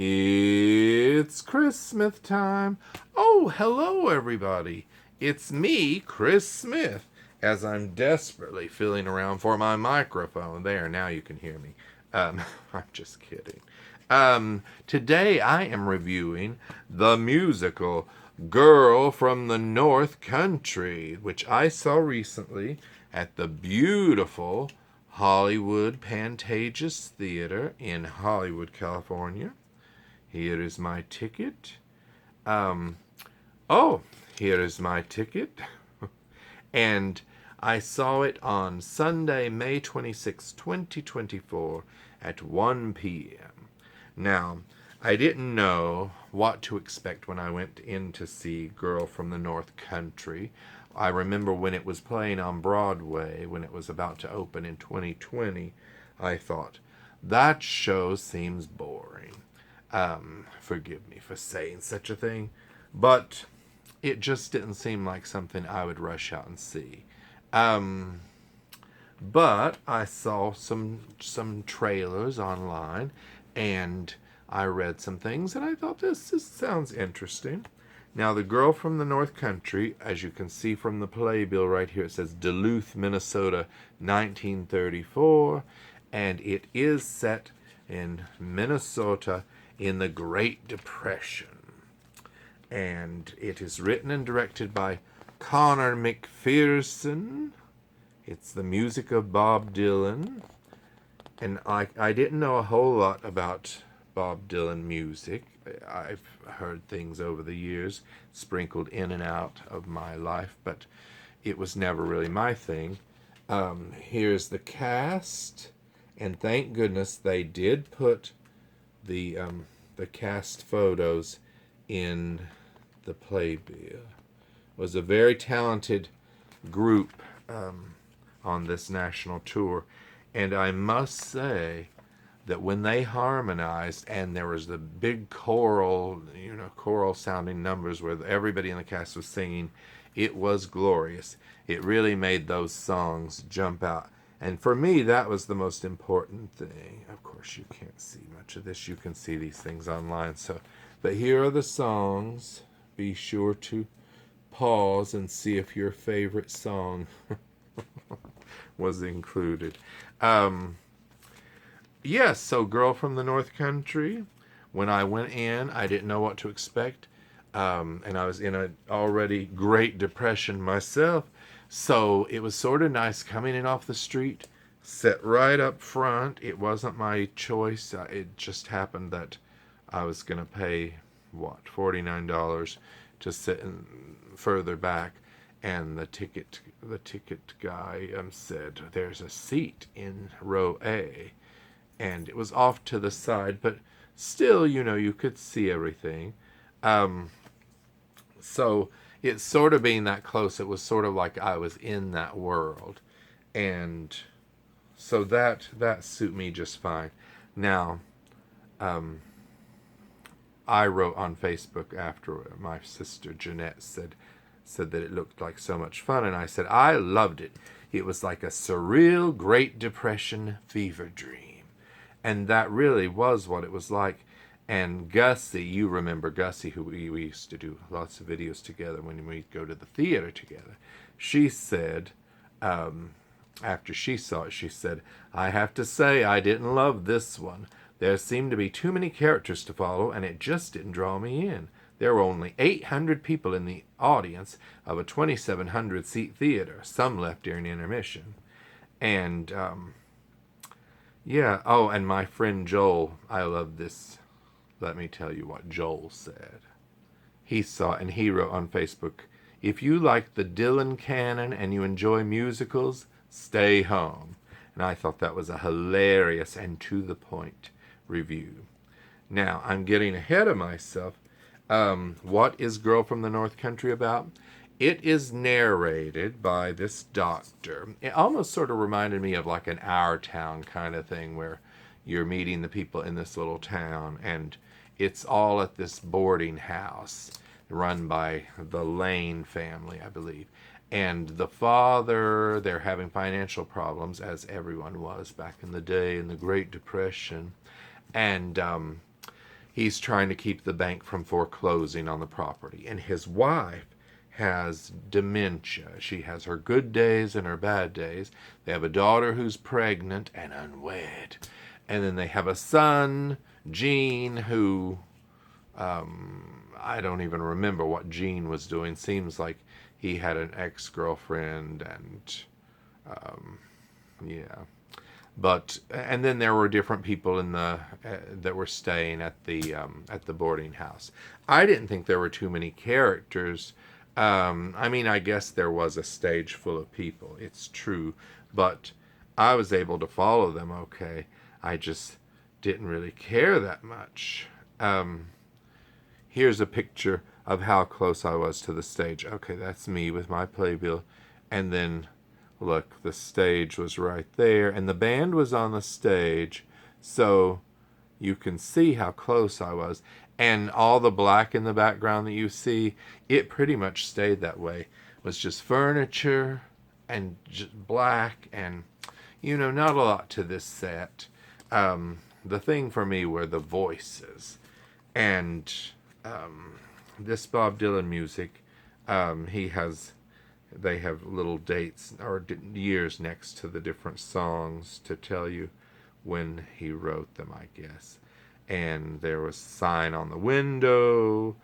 It's Chris Smith time. Oh, hello, everybody. It's me, Chris Smith, as I'm desperately feeling around for my microphone. There, now you can hear me. I'm just kidding. Today I am reviewing the musical Girl from the North Country, which I saw recently at the beautiful Hollywood Pantages Theater in Hollywood, California. Here is my ticket. Um, oh, here is my ticket. And I saw it on Sunday, May 26, 2024 at 1 p.m. Now, I didn't know what to expect when I went in to see Girl from the North Country. I remember when it was playing on Broadway, when it was about to open in 2020, I thought, that show seems boring. Forgive me for saying such a thing, but it just didn't seem like something I would rush out and see. But I saw some trailers online, and I read some things, and I thought this sounds interesting. Now, the Girl from the North Country, as you can see from the playbill right here, it says Duluth, Minnesota, 1934, and it is set in Minnesota in the Great Depression. And it is written and directed by Connor McPherson. It's the music of Bob Dylan. And I didn't know a whole lot about Bob Dylan music. I've heard things over the years, sprinkled in and out of my life, but it was never really my thing. Here's the cast, and thank goodness they did put the cast photos in the playbill. It was a very talented group on this national tour, and I must say that when they harmonized and there was the big choral sounding numbers where everybody in the cast was singing, it was glorious. It really made those songs jump out. And for me, that was the most important thing. Of course, you can't see much of this. You can see these things online. But here are the songs. Be sure to pause and see if your favorite song was included. Yes, so Girl from the North Country. When I went in, I didn't know what to expect. And I was in an already Great Depression myself. So it was sort of nice coming in off the street, set right up front. It wasn't my choice. It just happened that I was going to pay, $49 to sit further back. And the ticket guy said, there's a seat in row A. And it was off to the side, but still, you could see everything. So it's sort of being that close, it was sort of like I was in that world. And so that suit me just fine. Now, I wrote on Facebook after my sister Jeanette said that it looked like so much fun, and I said I loved it. It was like a surreal Great Depression fever dream. And that really was what it was like. And Gussie, you remember Gussie, who we used to do lots of videos together when we'd go to the theater together. She said, after she saw it, she said, I have to say I didn't love this one. There seemed to be too many characters to follow, and it just didn't draw me in. There were only 800 people in the audience of a 2,700-seat theater. Some left during intermission. And, yeah, oh, and my friend Joel, I love this. Let me tell you what Joel said. He saw it and he wrote on Facebook, if you like the Dylan canon and you enjoy musicals, stay home. And I thought that was a hilarious and to the point review. Now, I'm getting ahead of myself. What is Girl from the North Country about? It is narrated by this doctor. It almost sort of reminded me of like an Our Town kind of thing where you're meeting the people in this little town, and it's all at this boarding house run by the Lane family, I believe. And the father, they're having financial problems, as everyone was back in the day in the Great Depression. And he's trying to keep the bank from foreclosing on the property. And his wife has dementia. She has her good days and her bad days. They have a daughter who's pregnant and unwed. And then they have a son, Gene, who I don't even remember what Gene was doing. Seems like he had an ex-girlfriend and yeah. But and then there were different people in the that were staying at the boarding house. I didn't think there were too many characters. I mean, I guess there was a stage full of people. It's true, but I was able to follow them okay. I just didn't really care that much. Here's a picture of how close I was to the stage. Okay, that's me with my playbill, and then look, the stage was right there, and the band was on the stage, so you can see how close I was. And all the black in the background that you see, it pretty much stayed that way. It was just furniture and just black, and, not a lot to this set. The thing for me were the voices. And this Bob Dylan music, they have little dates or years next to the different songs to tell you when he wrote them, I guess. And there was Sign on the Window,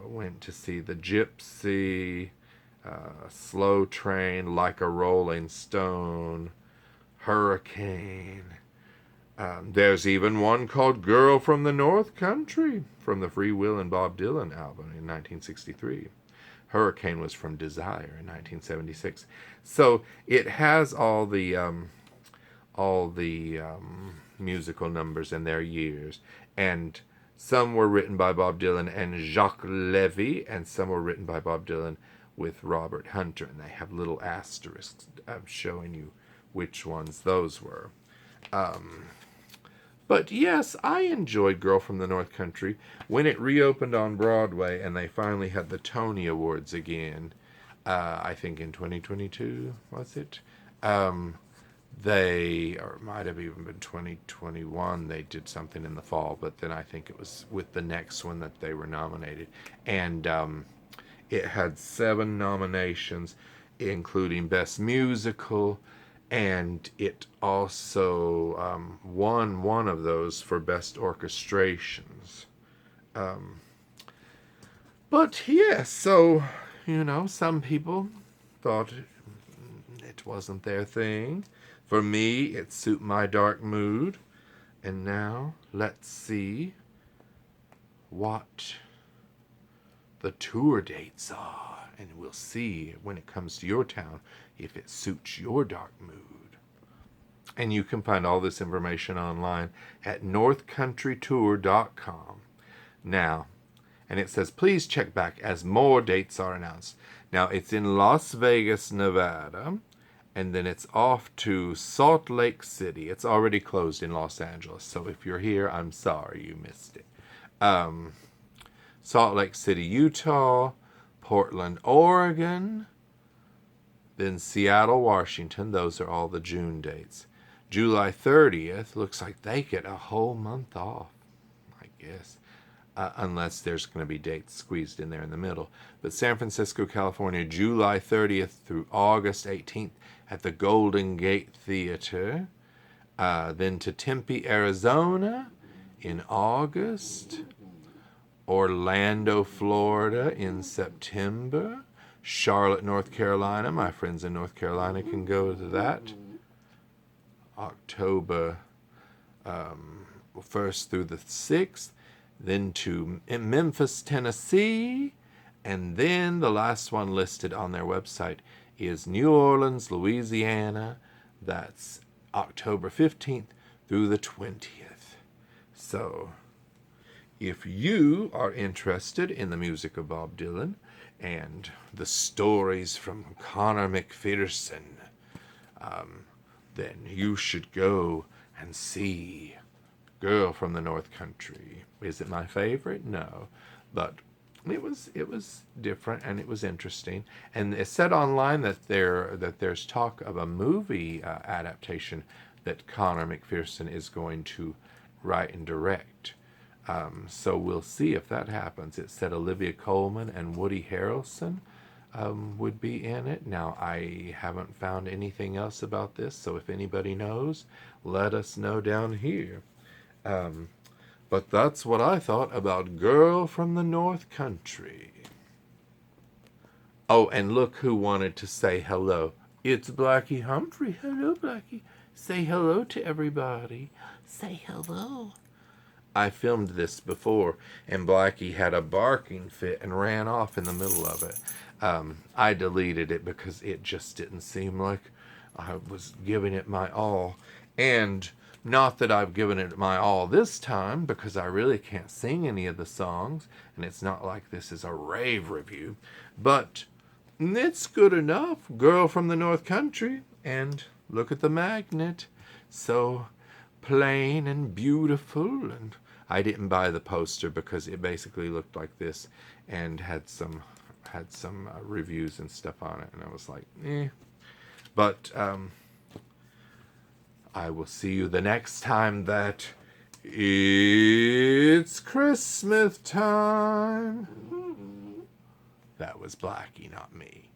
went to see The Gypsy, Slow Train, Like a Rolling Stone, Hurricane. There's even one called Girl from the North Country from the Free Will and Bob Dylan album in 1963. Hurricane was from Desire in 1976. So it has all the musical numbers in their years. And some were written by Bob Dylan and Jacques Levy, and some were written by Bob Dylan with Robert Hunter. And they have little asterisks showing you which ones those were. But yes, I enjoyed Girl from the North Country. When it reopened on Broadway and they finally had the Tony Awards again, I think in 2022, was it? Or it might have even been 2021, they did something in the fall, but then I think it was with the next one that they were nominated. And it had 7 nominations, including Best Musical, and it also won one of those for Best Orchestrations. But yes, so, some people thought it wasn't their thing. For me, it suited my dark mood. And now, let's see what the tour dates are. And we'll see when it comes to your town if it suits your dark mood. And you can find all this information online at northcountrytour.com. Now, and it says, please check back as more dates are announced. Now, it's in Las Vegas, Nevada, and then it's off to Salt Lake City. It's already closed in Los Angeles, so if you're here, I'm sorry you missed it. Salt Lake City, Utah, Portland, Oregon, then Seattle, Washington. Those are all the June dates. July 30th, looks like they get a whole month off, I guess, unless there's going to be dates squeezed in there in the middle. But San Francisco, California, July 30th through August 18th at the Golden Gate Theater. Then to Tempe, Arizona in August. Orlando, Florida in September. Charlotte, North Carolina. My friends in North Carolina can go to that. October 1st through the 6th. Then to Memphis, Tennessee. And then the last one listed on their website is New Orleans, Louisiana. That's October 15th through the 20th. So, if you are interested in the music of Bob Dylan and the stories from Conor McPherson, then you should go and see Girl from the North Country. Is it my favorite? No, but it was different and it was interesting. And it said online that there's talk of a movie adaptation that Conor McPherson is going to write and direct. So we'll see if that happens. It said Olivia Colman and Woody Harrelson would be in it. Now, I haven't found anything else about this, so if anybody knows, let us know down here. But that's what I thought about Girl from the North Country. Oh, and look who wanted to say hello. It's Blackie Humphrey. Hello, Blackie. Say hello to everybody. Say hello. I filmed this before, and Blackie had a barking fit and ran off in the middle of it. I deleted it because it just didn't seem like I was giving it my all. And not that I've given it my all this time, because I really can't sing any of the songs, and it's not like this is a rave review, but it's good enough. Girl from the North Country, and look at the magnet. So plain and beautiful, and I didn't buy the poster because it basically looked like this and had some reviews and stuff on it, and I was like, eh. But I will see you the next time that it's Christmas time. That was Blackie, not me.